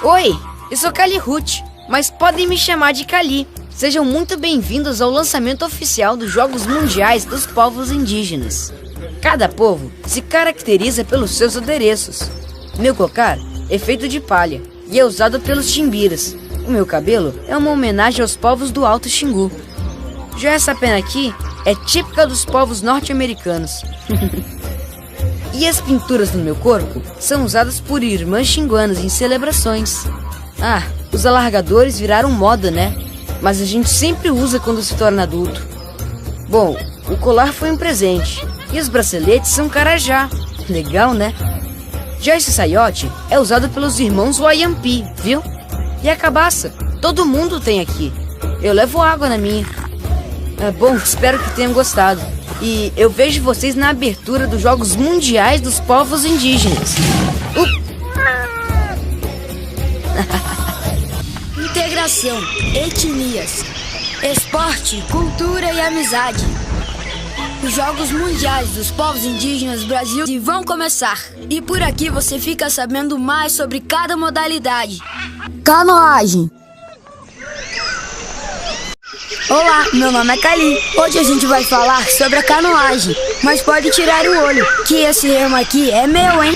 Oi, eu sou Kali Ruth, mas podem me chamar de Kali. Sejam muito bem-vindos ao lançamento oficial dos Jogos Mundiais dos Povos Indígenas. Cada povo se caracteriza pelos seus adereços. Meu cocar é feito de palha e é usado pelos timbiras. O meu cabelo é uma homenagem aos povos do Alto Xingu. Já essa pena aqui é típica dos povos norte-americanos. E as pinturas no meu corpo são usadas por irmãs xinguanas em celebrações. Ah, os alargadores viraram moda, né? Mas a gente sempre usa quando se torna adulto. Bom, o colar foi um presente. E os braceletes são carajá. Legal, né? Já esse saiote é usado pelos irmãos Wayampi, viu? E a cabaça? Todo mundo tem aqui. Eu levo água na minha. Bom, espero que tenham gostado. E eu vejo vocês na abertura dos Jogos Mundiais dos Povos Indígenas. Integração, etnias, esporte, cultura e amizade. Os Jogos Mundiais dos Povos Indígenas do Brasil vão começar. E por aqui você fica sabendo mais sobre cada modalidade. Canoagem. Olá, meu nome é Kali. Hoje a gente vai falar sobre a canoagem. Mas pode tirar o olho, que esse remo aqui é meu, hein?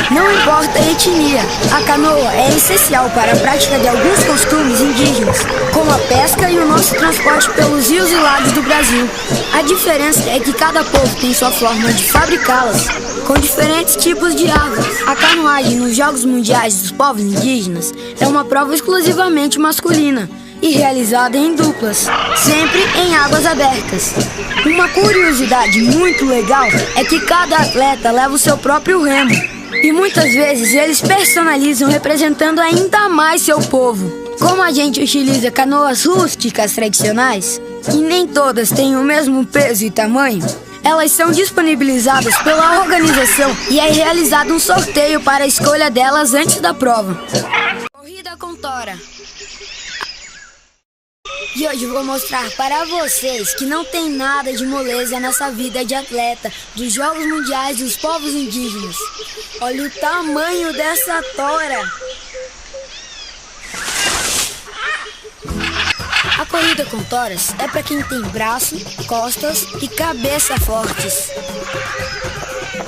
Não importa a etnia, a canoa é essencial para a prática de alguns costumes indígenas, como a pesca e o nosso transporte pelos rios e lagos do Brasil. A diferença é que cada povo tem sua forma de fabricá-las, com diferentes tipos de água. A canoagem nos Jogos Mundiais dos Povos Indígenas é uma prova exclusivamente masculina e realizada em duplas, sempre em águas abertas. Uma curiosidade muito legal é que cada atleta leva o seu próprio remo. E muitas vezes eles personalizam representando ainda mais seu povo. Como a gente utiliza canoas rústicas tradicionais, e nem todas têm o mesmo peso e tamanho, elas são disponibilizadas pela organização e é realizado um sorteio para a escolha delas antes da prova. Corrida com tora. E hoje vou mostrar para vocês que não tem nada de moleza nessa vida de atleta dos Jogos Mundiais dos Povos Indígenas. Olha o tamanho dessa tora! A corrida com toras é para quem tem braço, costas e cabeça fortes.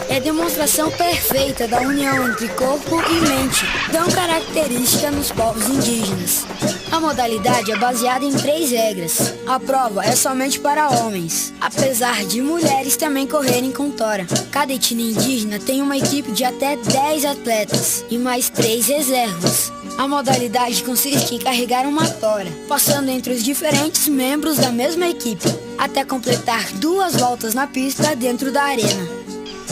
É demonstração perfeita da união entre corpo e mente, tão característica nos povos indígenas. A modalidade é baseada em 3 regras. A prova é somente para homens, apesar de mulheres também correrem com tora. Cada etnia indígena tem uma equipe de até 10 atletas e mais 3 reservas. A modalidade consiste em carregar uma tora, passando entre os diferentes membros da mesma equipe, até completar 2 voltas na pista dentro da arena.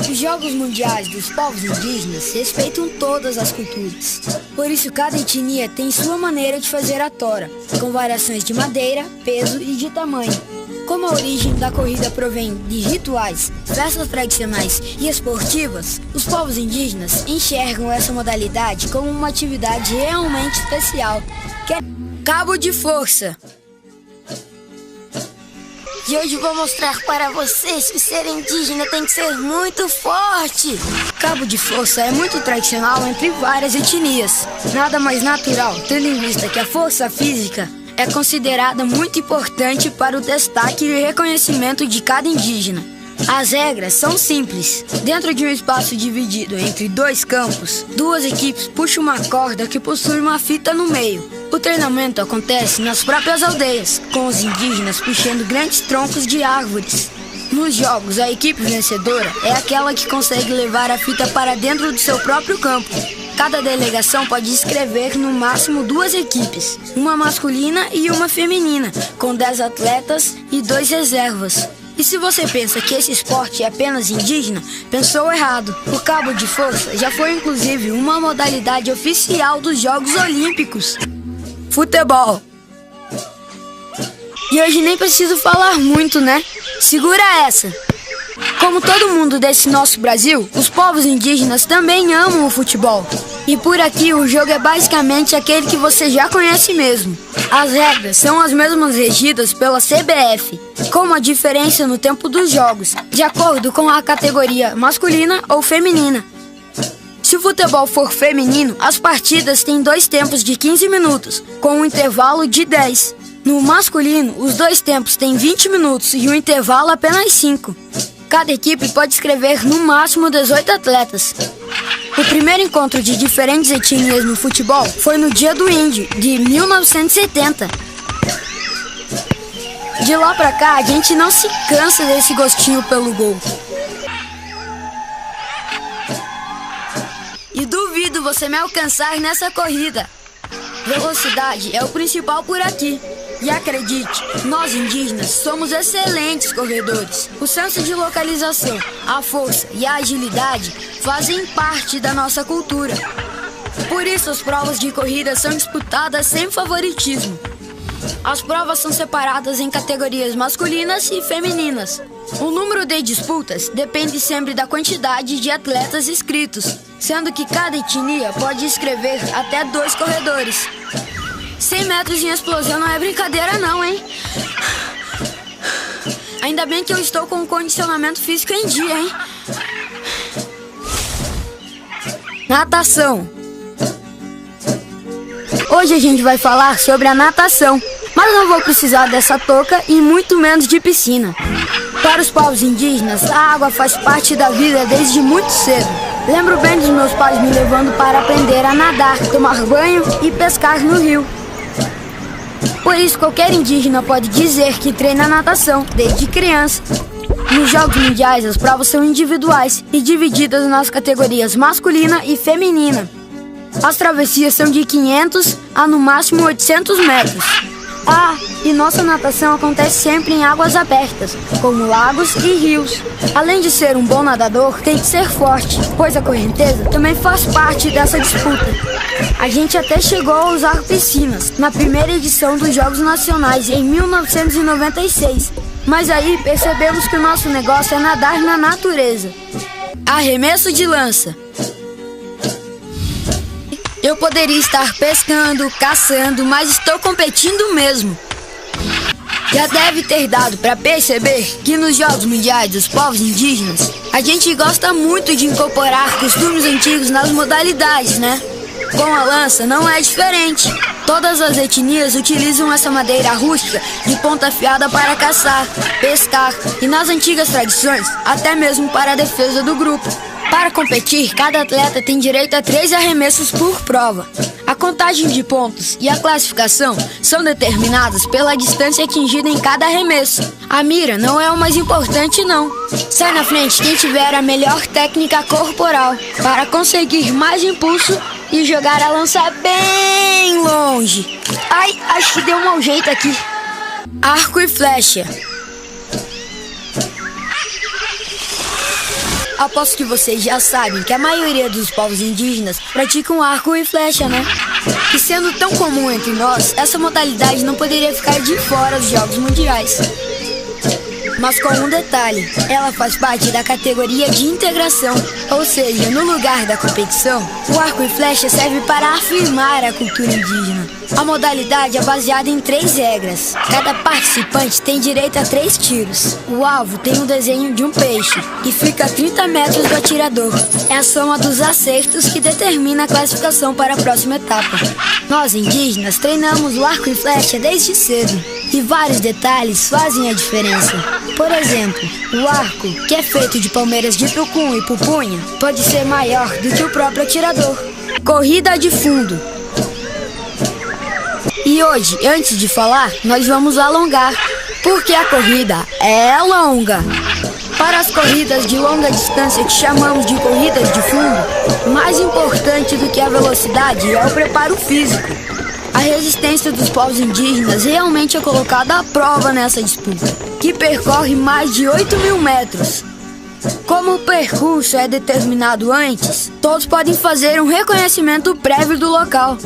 Os Jogos Mundiais dos Povos Indígenas respeitam todas as culturas. Por isso, cada etnia tem sua maneira de fazer a tora, com variações de madeira, peso e de tamanho. Como a origem da corrida provém de rituais, festas tradicionais e esportivas, os povos indígenas enxergam essa modalidade como uma atividade realmente especial, que é cabo de força. E hoje vou mostrar para vocês que ser indígena tem que ser muito forte. Cabo de força é muito tradicional entre várias etnias. Nada mais natural, tendo em vista que a força física é considerada muito importante para o destaque e reconhecimento de cada indígena. As regras são simples. Dentro de um espaço dividido entre 2 campos, 2 equipes puxam uma corda que possui uma fita no meio. O treinamento acontece nas próprias aldeias, com os indígenas puxando grandes troncos de árvores. Nos jogos, a equipe vencedora é aquela que consegue levar a fita para dentro do seu próprio campo. Cada delegação pode inscrever no máximo 2 equipes, uma masculina e uma feminina, com 10 atletas e 2 reservas. E se você pensa que esse esporte é apenas indígena, pensou errado. O cabo de força já foi inclusive uma modalidade oficial dos Jogos Olímpicos. Futebol. E hoje nem preciso falar muito, né? Segura essa! Como todo mundo desse nosso Brasil, os povos indígenas também amam o futebol. E por aqui o jogo é basicamente aquele que você já conhece mesmo. As regras são as mesmas regidas pela CBF, com uma diferença no tempo dos jogos, de acordo com a categoria masculina ou feminina. Se o futebol for feminino, as partidas têm 2 tempos de 15 minutos, com um intervalo de 10. No masculino, os 2 tempos têm 20 minutos e o intervalo apenas 5. Cada equipe pode inscrever no máximo 18 atletas. O primeiro encontro de diferentes etnias no futebol foi no Dia do Índio, de 1970. De lá pra cá, a gente não se cansa desse gostinho pelo gol. E duvido você me alcançar nessa corrida. Velocidade é o principal por aqui. E acredite, nós indígenas somos excelentes corredores. O senso de localização, a força e a agilidade fazem parte da nossa cultura. Por isso as provas de corrida são disputadas sem favoritismo. As provas são separadas em categorias masculinas e femininas. O número de disputas depende sempre da quantidade de atletas inscritos, sendo que cada etnia pode inscrever até 2 corredores. 100 metros em explosão não é brincadeira não, hein? Ainda bem que eu estou com o condicionamento físico em dia, hein? Natação. Hoje a gente vai falar sobre a natação, mas não vou precisar dessa touca e muito menos de piscina. Para os povos indígenas, a água faz parte da vida desde muito cedo. Lembro bem dos meus pais me levando para aprender a nadar, tomar banho e pescar no rio. Por isso, qualquer indígena pode dizer que treina natação desde criança. Nos Jogos Mundiais, as provas são individuais e divididas nas categorias masculina e feminina. As travessias são de 500 a no máximo 800 metros. E nossa natação acontece sempre em águas abertas, como lagos e rios. Além de ser um bom nadador, tem que ser forte, pois a correnteza também faz parte dessa disputa. A gente até chegou a usar piscinas na primeira edição dos Jogos Nacionais, em 1996. Mas aí percebemos que o nosso negócio é nadar na natureza. Arremesso de lança. Eu poderia estar pescando, caçando, mas estou competindo mesmo. Já deve ter dado para perceber que nos Jogos Mundiais dos Povos Indígenas, a gente gosta muito de incorporar costumes antigos nas modalidades, né? Com a lança não é diferente. Todas as etnias utilizam essa madeira rústica de ponta afiada para caçar, pescar e, nas antigas tradições, até mesmo para a defesa do grupo. Para competir, cada atleta tem direito a 3 arremessos por prova. A contagem de pontos e a classificação são determinadas pela distância atingida em cada arremesso. A mira não é o mais importante, não. Sai na frente quem tiver a melhor técnica corporal para conseguir mais impulso e jogar a lança bem longe. Ai, acho que deu um mau jeito aqui. Arco e flecha. Aposto que vocês já sabem que a maioria dos povos indígenas praticam arco e flecha, né? E sendo tão comum entre nós, essa modalidade não poderia ficar de fora dos Jogos Mundiais. Mas com um detalhe, ela faz parte da categoria de integração, ou seja, no lugar da competição, o arco e flecha serve para afirmar a cultura indígena. A modalidade é baseada em 3 regras. Cada participante tem direito a 3 tiros. O alvo tem um desenho de um peixe e fica a 30 metros do atirador. É a soma dos acertos que determina a classificação para a próxima etapa. Nós, indígenas, treinamos o arco e flecha desde cedo. E vários detalhes fazem a diferença. Por exemplo, o arco, que é feito de palmeiras de tucum e pupunha, pode ser maior do que o próprio atirador. Corrida de fundo. E hoje, antes de falar, nós vamos alongar, porque a corrida é longa. Para as corridas de longa distância, que chamamos de corridas de fundo, mais importante do que a velocidade é o preparo físico. A resistência dos povos indígenas realmente é colocada à prova nessa disputa, que percorre mais de 8.000 metros. Como o percurso é determinado antes, todos podem fazer um reconhecimento prévio do local.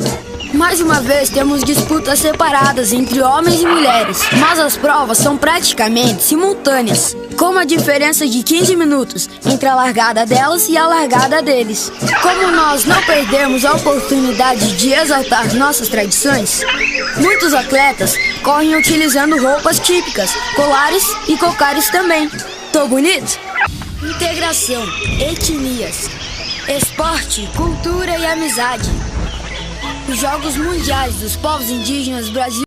Mais uma vez, temos disputas separadas entre homens e mulheres, mas as provas são praticamente simultâneas, com uma diferença de 15 minutos entre a largada delas e a largada deles. Como nós não perdemos a oportunidade de exaltar nossas tradições, muitos atletas correm utilizando roupas típicas, colares e cocares também. Tô bonito? Integração, etnias. esporte, cultura e amizade. Os Jogos Mundiais dos Povos Indígenas Brasil